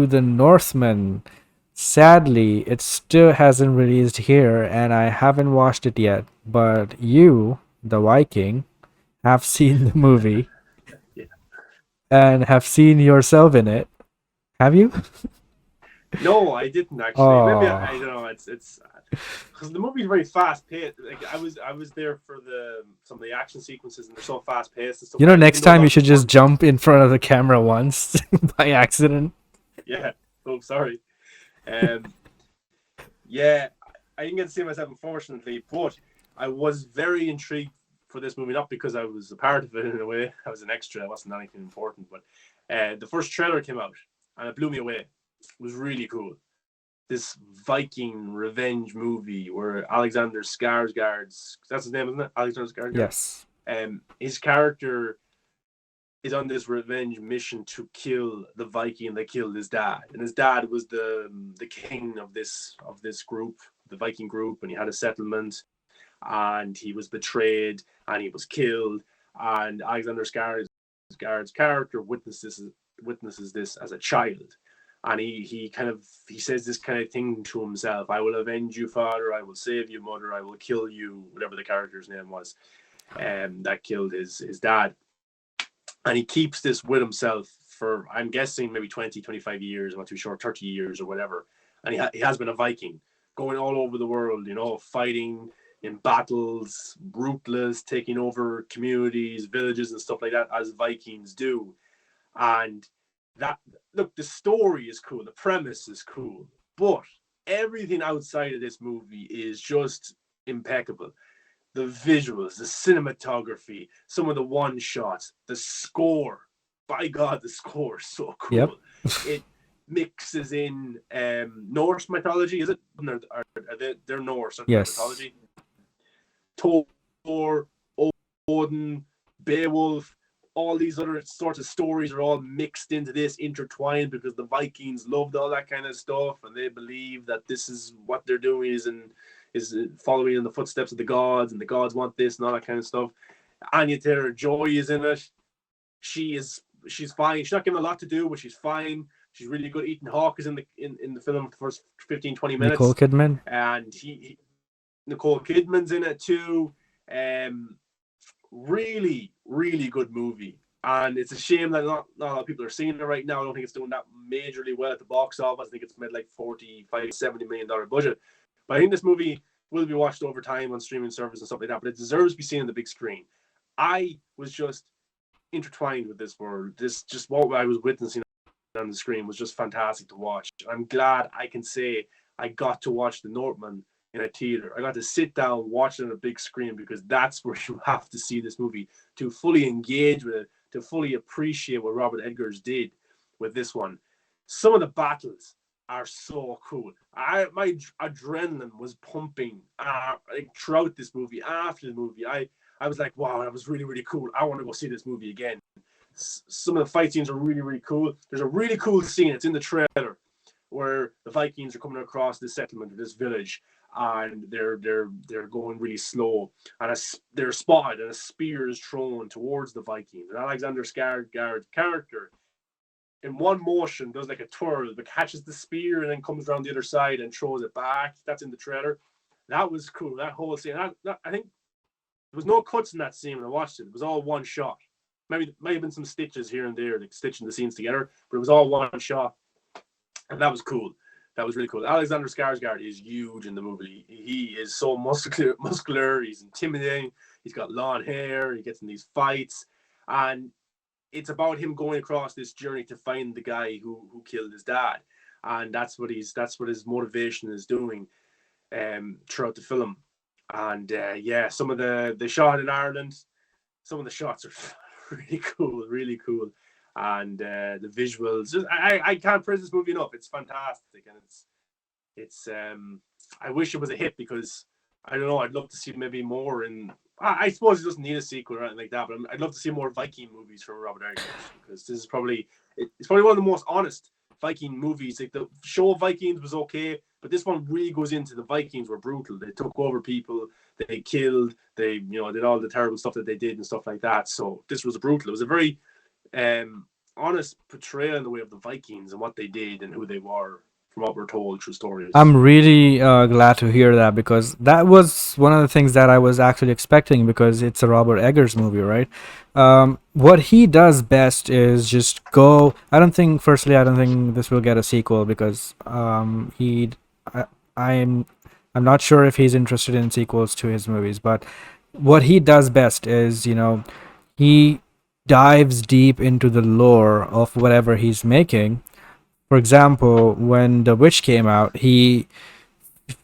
to the Northman. Sadly, it still hasn't released here, and I haven't watched it yet. But you, the Viking, have seen the movie Yeah. and have seen yourself in it. Have you? No, I didn't actually. Maybe I Oh, don't know. It's because the movie's very fast paced. Like I was there for the some of the action sequences, and they're so fast paced and stuff you like know, that. Even next though a time lot you of should them just weren't. jump in front of the camera once by accident. Yeah. Oh, sorry. Um. Yeah, I didn't get to see myself, unfortunately, but I was very intrigued for this movie. Not because I was a part of it in a way. I was an extra. I wasn't anything important, but the first trailer came out, and it blew me away. It was really cool. This Viking revenge movie where Alexander Skarsgård's, that's his name, isn't it? Alexander Skarsgård. Yes. His character is on this revenge mission to kill the Viking that killed his dad, and his dad was the king of this group, the Viking group, and he had a settlement, and he was betrayed, and he was killed, and Alexander Skarsgård's character witnesses this as a child, and he says this kind of thing to himself: "I will avenge you, father. I will save you, mother. I will kill you." Whatever the character's name was, that killed his dad, and he keeps this with himself for, I'm guessing, maybe 20, 25 years. I'm not too sure, 30 years or whatever. And he has been a Viking, going all over the world, fighting in battles, ruthless, taking over communities, villages, and stuff like that, as Vikings do. And that, look, the story is cool, the premise is cool, but everything outside of this movie is just impeccable. The visuals, the cinematography, some of the one shots, the score. By God, the score is so Yep. cool. It mixes in Norse mythology. Is it? They're Norse, aren't their Yes. mythology? Thor, Odin, Beowulf, all these other sorts of stories are all mixed into this, intertwined, because the Vikings loved all that kind of stuff, and they believe that this is what they're doing is following in the footsteps of the gods, and the gods want this and all that kind of stuff. Anya Taylor Joy is in it. She's fine. She's not given a lot to do, but she's fine. She's really good. Ethan Hawke is in the film for the first 15, 20 Nicole minutes, Kidman. and Nicole Kidman's in it too. Um, Really, really good movie. And it's a shame that not a lot of people are seeing it right now. I don't think it's doing that majorly well at the box office. I think it's made like 45, $70 million budget. But I think this movie will be watched over time on streaming service and stuff like that. But it deserves to be seen on the big screen. I was just intertwined with this world. This just what I was witnessing on the screen was just fantastic to watch. I'm glad I can say I got to watch the Northman in a theater. I got to sit down, watch it on a big screen, because that's where you have to see this movie to fully engage with it, to fully appreciate what Robert Edgers did with this one. Some of the battles are so cool. My adrenaline was pumping like throughout this movie. After the movie, I was like, wow, that was really, really cool. I want to go see this movie again. Some of the fight scenes are really, really cool. There's a really cool scene. It's in the trailer where the Vikings are coming across this settlement, this village, and they're going really slow, and they're spotted, and a spear is thrown towards the Vikings. And Alexander Skarsgård's character, in one motion, does like a twirl, but catches the spear and then comes around the other side and throws it back. That's in the trailer. That was cool. That whole scene. I think there was no cuts in that scene when I watched it. It was all one shot. Maybe might have been some stitches here and there, like stitching the scenes together, but it was all one shot, and that was cool. That was really cool. Alexander Skarsgård is huge in the movie. He is so muscular. He's intimidating. He's got long hair. He gets in these fights, and it's about him going across this journey to find the guy who killed his dad, and that's what his motivation is doing throughout the film. And yeah, some of the shot in Ireland, some of the shots are really cool, really cool, and the visuals. I can't praise this movie enough. It's fantastic, and it's. I wish it was a hit, because I don't know. I'd love to see maybe more in. I suppose it doesn't need a sequel or anything like that, but I'd love to see more Viking movies from Robert Eggers, because this is probably it's probably one of the most honest Viking movies. Like, the show Vikings was okay, but this one really goes into the Vikings were brutal. They took over people, they killed, they did all the terrible stuff that they did and stuff like that. So this was brutal. It was a very honest portrayal in the way of the Vikings and what they did and who they were from what we're told through stories. I'm really glad to hear that because that was one of the things that I was actually expecting because it's a Robert Eggers movie, right? What he does best is just go. I don't think, firstly, I don't think this will get a sequel because I, I'm, I'm not sure if he's interested in sequels to his movies. But what he does best is, he dives deep into the lore of whatever he's making. For example, when The Witch came out, he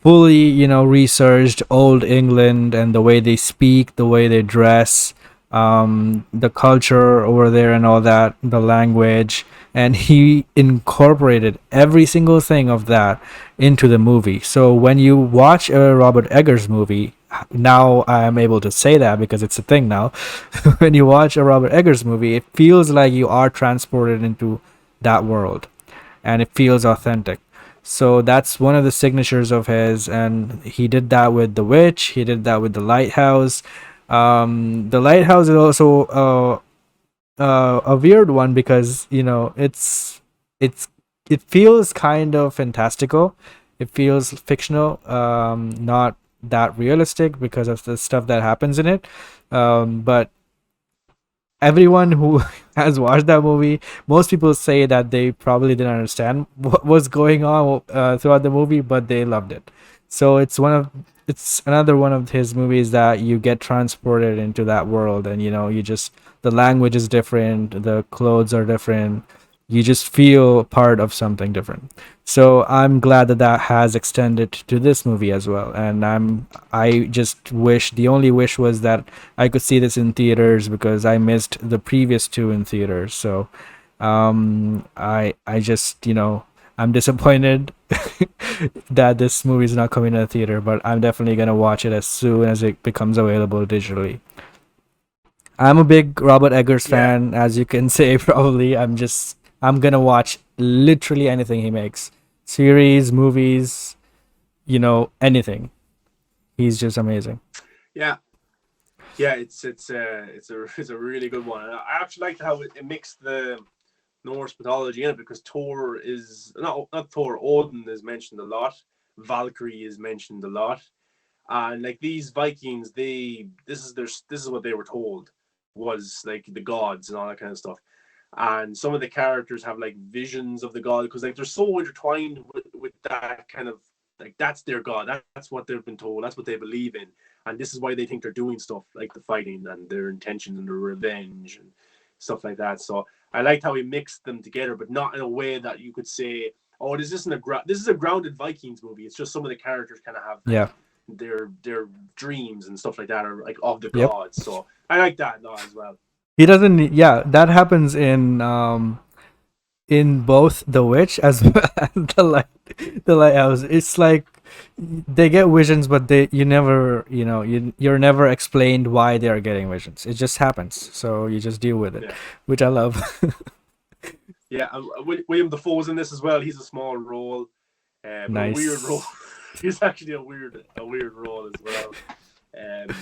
fully, researched old England and the way they speak, the way they dress, the culture over there and all that, the language, and he incorporated every single thing of that into the movie. So when you watch a Robert Eggers movie, now I am able to say that because it's a thing now. When you watch a Robert Eggers movie, it feels like you are transported into that world and it feels authentic. So that's one of the signatures of his, and he did that with The Witch. He did that with The Lighthouse. The Lighthouse is also a weird one because it's it feels kind of fantastical. It feels fictional, not that realistic because of the stuff that happens in it. But everyone who has watched that movie, most people say that they probably didn't understand what was going on throughout the movie, but they loved it. So it's another one of his movies that you get transported into that world, and you just the language is different, the clothes are different, you just feel part of something different. So I'm glad that that has extended to this movie as well, and I just wish, the only wish was that I could see this in theaters because I missed the previous two in theaters. So I just, I'm disappointed that this movie is not coming to the theater, but I'm definitely gonna watch it as soon as it becomes available digitally. I'm a big Robert Eggers Yeah, fan, as you can say probably. I'm gonna watch literally anything he makes. Series, movies, anything. He's just amazing. yeah, yeah. It's a really good one. And I actually liked how it mixed the Norse mythology in it because Thor is not Thor. Odin is mentioned a lot. Valkyrie is mentioned a lot, and like these Vikings, this is what they were told was like the gods and all that kind of stuff. And some of the characters have like visions of the god because like they're so intertwined with that kind of like that's their god. That's what they've been told. That's what they believe in, and this is why they think they're doing stuff like the fighting and their intentions and their revenge and stuff like that. So I liked how he mixed them together, but not in a way that you could say, "Oh, this is a grounded Vikings movie." It's just some of the characters kind of have Yeah. like their dreams and stuff like that are like of the Yep. gods. So I like that a lot as well. He doesn't. Yeah, that happens in both The Witch as well as the Lighthouse. It's like they get visions, but you never, you're never explained why they are getting visions. It just happens, so you just deal with it, Yeah. which I love. Yeah, William Dafoe's in this as well. He's a small role, but a weird role. Nice. He's actually a weird role as well. Um,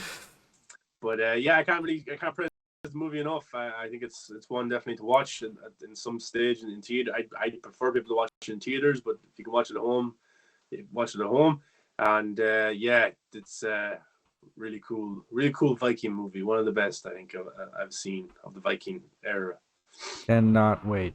but yeah, I can't praise the movie enough. I think it's one definitely to watch in some stage in theater. I prefer people to watch it in theaters, but if you can watch it at home, watch it at home. And yeah, it's really cool Viking movie. One of the best I think I've seen of the Viking era. Cannot wait.